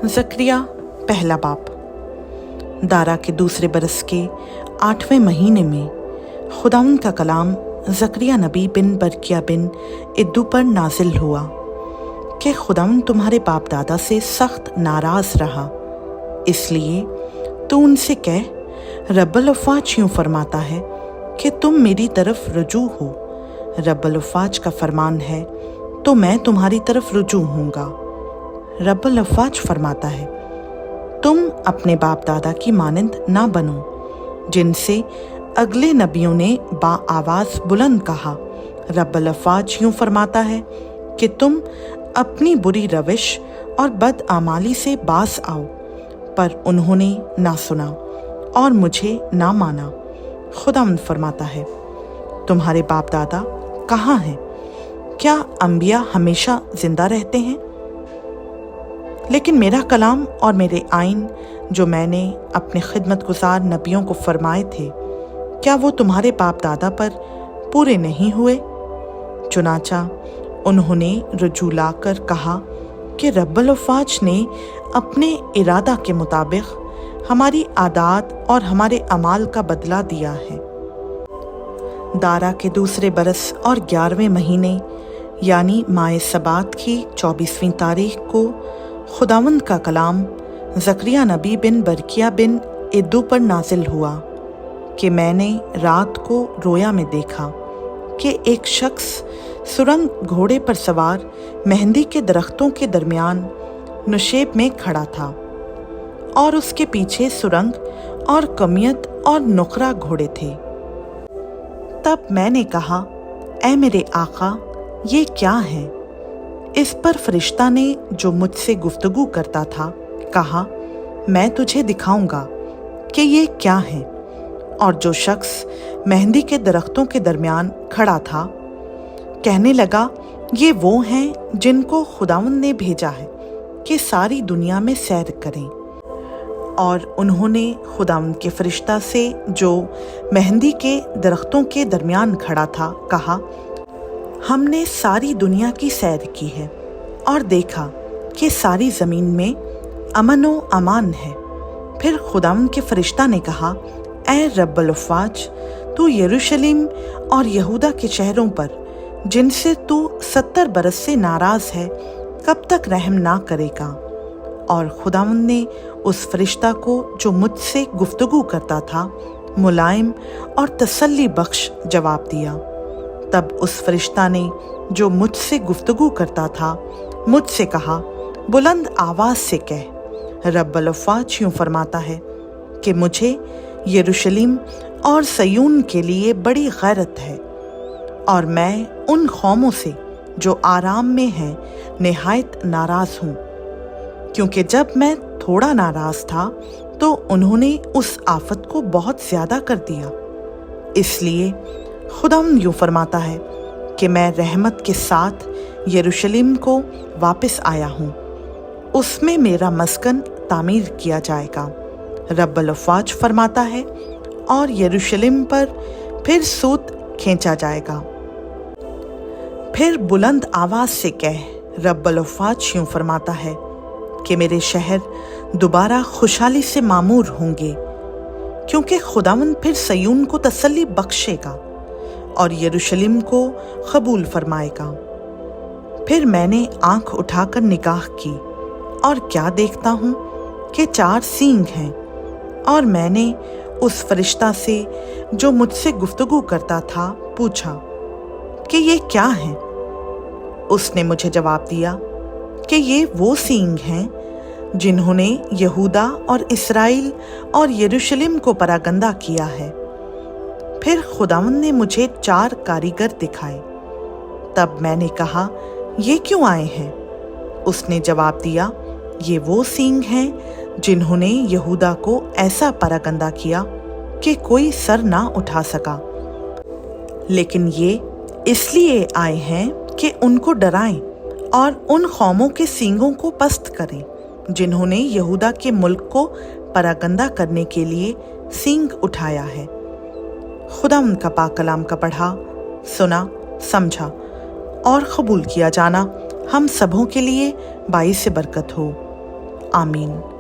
ज़करिया पहला बाब। दारा के दूसरे बरस के 8वें महीने में खुदावंद का कलाम ज़करिया नबी बिन बरकिया बिन इद्दू पर नाजिल हुआ कि खुदावंद तुम्हारे बाप दादा से सख्त नाराज़ रहा, इसलिए तू उनसे कह, रब्बुल अफ़वाज यूँ फरमाता है कि तुम मेरी तरफ रुजू हो। रब्बुल अफ़वाज का फरमान है तो मैं तुम्हारी तरफ रुजू होऊंगा। रब्बुल अफ़वाज फरमाता है, तुम अपने बाप दादा की मानंद ना बनो जिनसे अगले नबियों ने आवाज़ बुलंद कहा। रब्बुल अफ़वाज यूँ फरमाता है कि तुम अपनी बुरी रविश और बदआमाली से बाज आओ, पर उन्होंने ना सुना और मुझे ना माना। खुदावंद फरमाता है, तुम्हारे बाप दादा कहाँ हैं? क्या अंबिया हमेशा जिंदा रहते हैं? लेकिन मेरा कलाम और मेरे आइन जो मैंने अपने खिदमतगुजार नबियों को फरमाए थे, क्या वो तुम्हारे बाप दादा पर पूरे नहीं हुए? चुनाचा उन्होंने रुजू लाकर कहा कि रब्बुल अफ़वाज ने अपने इरादा के मुताबिक हमारी आदात और हमारे अमाल का बदला दिया है। दारा के दूसरे बरस और 11वें महीने यानी माह सबात की 24वीं तारीख को खुदावंद का कलाम ज़करिया नबी बिन बरकिया बिन इद्दू पर नाजिल हुआ कि मैंने रात को रोया में देखा कि एक शख्स सुरंग घोड़े पर सवार मेहंदी के दरख्तों के दरमियान नशेब में खड़ा था और उसके पीछे सुरंग और कमियत और नुकरा घोड़े थे। तब मैंने कहा, ऐ मेरे आका, ये क्या है? इस पर फरिश्ता ने जो मुझसे गुफ्तगू करता था कहा, मैं तुझे दिखाऊंगा कि ये क्या है। और जो शख्स मेहंदी के दरख्तों के दरमियान खड़ा था कहने लगा, ये वो हैं जिनको खुदावंद ने भेजा है कि सारी दुनिया में सैर करें। और उन्होंने खुदावंद के फरिश्ता से जो मेहंदी के दरख्तों के दरमियान खड़ा था कहा, हमने सारी दुनिया की सैर की है और देखा कि सारी ज़मीन में अमन व अमान है। फिर खुदावंद के फरिश्ता ने कहा, ऐ रब्बुल अफ़वाज, तू यरूशलेम और यहूदा के शहरों पर जिनसे तू 70 बरस से नाराज़ है, कब तक रहम ना करेगा? और खुदावंद ने उस फरिश्ता को जो मुझसे गुफ्तगू करता था मुलायम और तसल्ली बख्श जवाब दिया। तब उस फरिश्ता ने जो मुझसे गुफ्तगू करता था मुझसे कहा, बुलंद आवाज़ से कह, रब्बुल अफ़वाज यूँ फरमाता है कि मुझे यरूशलेम और सयून के लिए बड़ी गैरत है और मैं उन कौमों से जो आराम में हैं निहायत नाराज़ हूँ, क्योंकि जब मैं थोड़ा नाराज़ था तो उन्होंने उस आफत को बहुत ज़्यादा कर दिया। इसलिए खुदावंद यूँ फरमाता है कि मैं रहमत के साथ यरूशलेम को वापस आया हूँ, उसमें मेरा मस्कन तामीर किया जाएगा। रब्बुल अफ़वाज फरमाता है, और यरूशलेम पर फिर सूत खींचा जाएगा। फिर बुलंद आवाज़ से कह, रब्बुल अफ़वाज यूँ फरमाता है कि मेरे शहर दोबारा खुशहाली से मामूर होंगे, क्योंकि खुदावंद फिर सयून को तसल्ली बख्शेगा और यरूशलेम को कबूल फरमाएगा। फिर मैंने आंख उठाकर निगाह की और क्या देखता हूँ कि 4 सींग हैं। और मैंने उस फरिश्ता से जो मुझसे गुफ्तगू करता था पूछा कि ये क्या है? उसने मुझे जवाब दिया कि ये वो सींग हैं जिन्होंने यहूदा और इस्राएल और यरूशलेम को परागंदा किया है। फिर खुदावंद ने मुझे 4 कारीगर दिखाए। तब मैंने कहा, ये क्यों आए हैं? उसने जवाब दिया, ये वो सींग हैं जिन्होंने यहूदा को ऐसा परागंदा किया कि कोई सर ना उठा सका। लेकिन ये इसलिए आए हैं कि उनको डराएं और उन कौमों के सींगों को पस्त करें जिन्होंने यहूदा के मुल्क को परागंदा करने के लिए सींग उठाया है। खुदावंद का पाक कलाम का पढ़ा, सुना, समझा और कबूल किया जाना हम सबों के लिए बाइस बरकत हो। آمین۔